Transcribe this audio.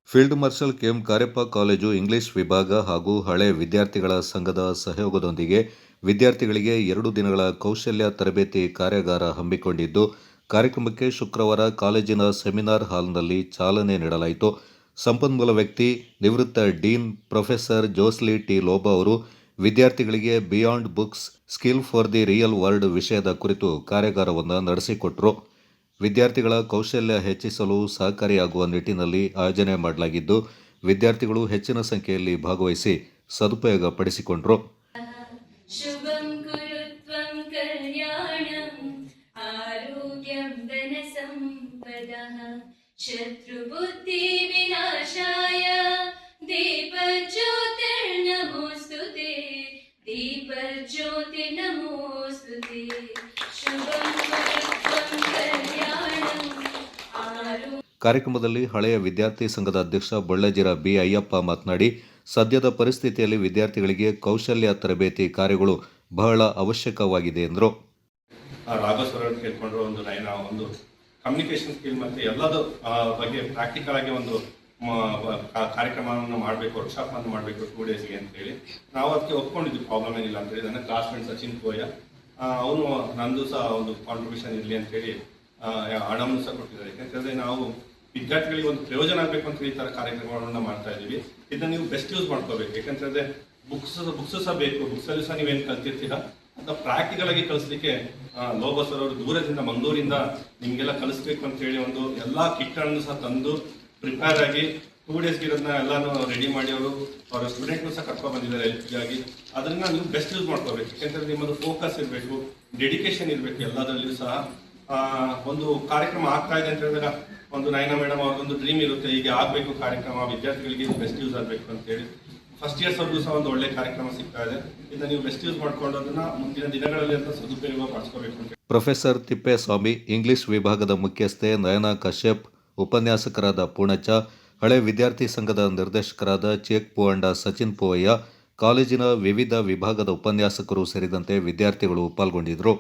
Field marshal KM Cariappa college English ವಿಭಾಗ ಹಾಗೂ ಹಳೆ ವಿದ್ಯಾರ್ಥಿಗಳ ಸಂಘದ ಸಹಯೋಗದೊಂದಿಗೆ ವಿದ್ಯಾರ್ಥಿಗಳಿಗೆ 2 ದಿನಗಳ ಕೌಶಲ್ಯ ತರಬೇತಿ ಕಾರ್ಯಾಗಾರ ಹಮ್ಮಿಕೊಂಡಿದ್ದು, ಕಾರ್ಯಕ್ರಮಕ್ಕೆ ಶುಕ್ರವಾರ ಕಾಲೇಜಿನ ಸೆಮಿನಾರ್ ಹಾಲ್ನಲ್ಲಿ ಚಾಲನೆ ನೀಡಲಾಯಿತು. ಸಂಪನ್ಮೂಲ ವ್ಯಕ್ತಿ, ನಿವೃತ್ತ ಡೀನ್ ಪ್ರೊಫೆಸರ್ ಜೋಸ್ಲಿ ಟಿ ಲೋಬಾ ಅವರು ವಿದ್ಯಾರ್ಥಿಗಳಿಗೆ beyond books, skill for the real world ವಿಷಯದ ಕುರಿತು ಕಾರ್ಯಾಗಾರವನ್ನು ನಡೆಸಿಕೊಟ್ಟರು. ವಿದ್ಯಾರ್ಥಿಗಳ ಕೌಶಲ್ಯ ಹೆಚ್ಚಿಸಲು ಸಹಕಾರಿಯಾಗುವ ನಿಟ್ಟಿನಲ್ಲಿ ಆಯೋಜನೆ ಮಾಡಲಾಗಿದ್ದು, ವಿದ್ಯಾರ್ಥಿಗಳು ಹೆಚ್ಚಿನ ಸಂಖ್ಯೆಯಲ್ಲಿ ಭಾಗವಹಿಸಿ ಸದುಪಯೋಗ ಪಡಿಸಿಕೊಂಡರು. ಶುಭಂ ಕುರುತ್ವಂ ಕಲ್ಯಾಣಂ ಆರೋಗ್ಯಂ ಧನ ಸಂಪದಃ ಶತ್ರುಬುದ್ಧಿ ವಿನಾಶಾಯ ದೀಪಜ್ಯೋತಿರ್ನಮೋಸ್ತುತೆ ದೀಪಜ್ಯೋತಿರ್ನಮೋಸ್ತುತೆ ಶುಭಂ ಕುರುತ್ವಂ ಕಲ್ಯಾಣಂ ಕಾರ್ಯಕ್ರಮದಲ್ಲಿ ಹಳೆಯ ವಿದ್ಯಾರ್ಥಿ ಸಂಘದ ಅಧ್ಯಕ್ಷ ಬಳ್ಳಜಿರ ಬಿ ಅಯ್ಯಪ್ಪ ಮಾತನಾಡಿ, ಸದ್ಯದ ಪರಿಸ್ಥಿತಿಯಲ್ಲಿ ವಿದ್ಯಾರ್ಥಿಗಳಿಗೆ ಕೌಶಲ್ಯ ತರಬೇತಿ ಕಾರ್ಯಗಳು ಬಹಳ ಅವಶ್ಯಕವಾಗಿದೆ ಎಂದರು. ರಾಘವೇಶ್ವರ ಕೇಳ್ಕೊಂಡ್ರು ಒಂದು ಕಮ್ಯುನಿಕೇಶನ್ ಸ್ಕಿಲ್ ಮತ್ತು ಎಲ್ಲದರ ಬಗ್ಗೆ ಪ್ರಾಕ್ಟಿಕಲ್ ಆಗಿ ಒಂದು ಕಾರ್ಯಕ್ರಮವನ್ನು ಮಾಡಬೇಕು, ವರ್ಕ್ಶಾಪ್ ಅನ್ನು ಮಾಡಬೇಕು 2 ಡೇಸ್ಗೆ ಅಂತೇಳಿ ನಾವು ಅದಕ್ಕೆ ಒಪ್ಕೊಂಡಿದ್ವಿ. ಪ್ರಾಬ್ಲಮ್ ಏನಿಲ್ಲ ಅಂತೇಳಿ ನನ್ನ ಕ್ಲಾಸ್ ಫ್ರೆಂಡ್ ಸಚಿನ್ ಕೋಯ ಅವನು ನಂದು ಸಹ ಒಂದು ಕಾಂಟ್ರಿಬ್ಯೂಷನ್ ಇರಲಿ ಅಂತೇಳಿ ಹಣವನ್ನು ಸಹ ಕೊಟ್ಟಿದ್ದಾರೆ. ಯಾಕಂತಂದರೆ ನಾವು ವಿದ್ಯಾರ್ಥಿಗಳಿಗೆ ಒಂದು ಪ್ರಯೋಜನ ಆಗಬೇಕು ಅಂತ ಈ ಥರ ಕಾರ್ಯಕ್ರಮಗಳನ್ನು ಮಾಡ್ತಾ ಇದ್ದೀವಿ. ಇದನ್ನು ನೀವು ಬೆಸ್ಟ್ ಯೂಸ್ ಮಾಡ್ಕೋಬೇಕು. ಯಾಕಂತಂದರೆ ಬುಕ್ಸ್ ಸಹ ಬೇಕು. ಬುಕ್ಸಲ್ಲಿ ಸಹ ನೀವೇನು ಕಲ್ತಿರ್ತೀರಾ ಅಂತ ಪ್ರಾಕ್ಟಿಕಲ್ ಆಗಿ ಕಲಿಸ್ಲಿಕ್ಕೆ ಲೋಬಾ ಸರ್ ಅವರು ದೂರದಿಂದ ಮಂಗಳೂರಿಂದ ನಿಮಗೆಲ್ಲ ಕಲಿಸ್ಬೇಕು ಅಂತೇಳಿ ಒಂದು ಎಲ್ಲ ಕಿಟ್ಟನ್ನು ಸಹ ತಂದು ಪ್ರಿಪೇರ್ ಆಗಿ 2 ಡೇಸ್ಗೆ ಇರೋದನ್ನ ಎಲ್ಲಾನು ರೆಡಿ ಮಾಡಿ ಅವರ ಸ್ಟೂಡೆಂಟ್ನು ಸಹ ಕರ್ಕೊಂಡು ಬಂದಿದ್ದಾರೆ ಹೆಲ್ಪ್ಗಾಗಿ. ಅದನ್ನ ನೀವು ಬೆಸ್ಟ್ ಯೂಸ್ ಮಾಡ್ಕೋಬೇಕು. ಯಾಕಂತಂದ್ರೆ ನಿಮ್ಮದು ಫೋಕಸ್ ಇರಬೇಕು, ಡೆಡಿಕೇಶನ್ ಇರಬೇಕು. ಎಲ್ಲದರಲ್ಲಿಯೂ ಸಹ ಒಂದು ಕಾರ್ಯಕ್ರಮ ಆಗ್ತಾ ಇದೆ ಅಂತ ಹೇಳಿದಾಗ ಒಂದು ನಯನಾ ಮೇಡಮ್ ಅವ್ರದ್ದೊಂದು ಡ್ರೀಮ್ ಇರುತ್ತೆ, ಹೀಗೆ ಆಗಬೇಕು ಕಾರ್ಯಕ್ರಮ, ವಿದ್ಯಾರ್ಥಿಗಳಿಗೆ ಬೆಸ್ಟ್ ಯೂಸ್ ಆಗಬೇಕು ಅಂತೇಳಿ. ಫಸ್ಟ್ ಇಯರ್ಸ್ ಅವ್ರಿಗೂ ಸಹ ಒಂದು ಒಳ್ಳೆ ಕಾರ್ಯಕ್ರಮ ಸಿಗ್ತಾ ಇದೆ. ಇದನ್ನ ನೀವು ಬೆಸ್ಟ್ ಯೂಸ್ ಮಾಡ್ಕೊಂಡು ಅದನ್ನ ಮುಂದಿನ ದಿನಗಳಲ್ಲಿ ಅಂತ ಸದುಪಯೋಗ ಪಡಿಸ್ಕೋಬೇಕು ಅಂತ. ಪ್ರೊಫೆಸರ್ ತಿಪ್ಪೇಸ್ವಾಮಿ, ಇಂಗ್ಲಿಷ್ ವಿಭಾಗದ ಮುಖ್ಯಸ್ಥೆ ನಯನಾ ಕಶ್ಯಪ್, ಉಪನ್ಯಾಸಕರಾದ ಪೂರ್ಣಚ್ಚ, ಹಳೆ ವಿದ್ಯಾರ್ಥಿ ಸಂಘದ ನಿರ್ದೇಶಕರಾದ ಚೇಕ್ ಪೂವಂಡ ಸಚಿನ್ ಪೂವಯ್ಯ, ಕಾಲೇಜಿನ ವಿವಿಧ ವಿಭಾಗದ ಉಪನ್ಯಾಸಕರು ಸೇರಿದಂತೆ ವಿದ್ಯಾರ್ಥಿಗಳು ಪಾಲ್ಗೊಂಡಿದ್ದರು.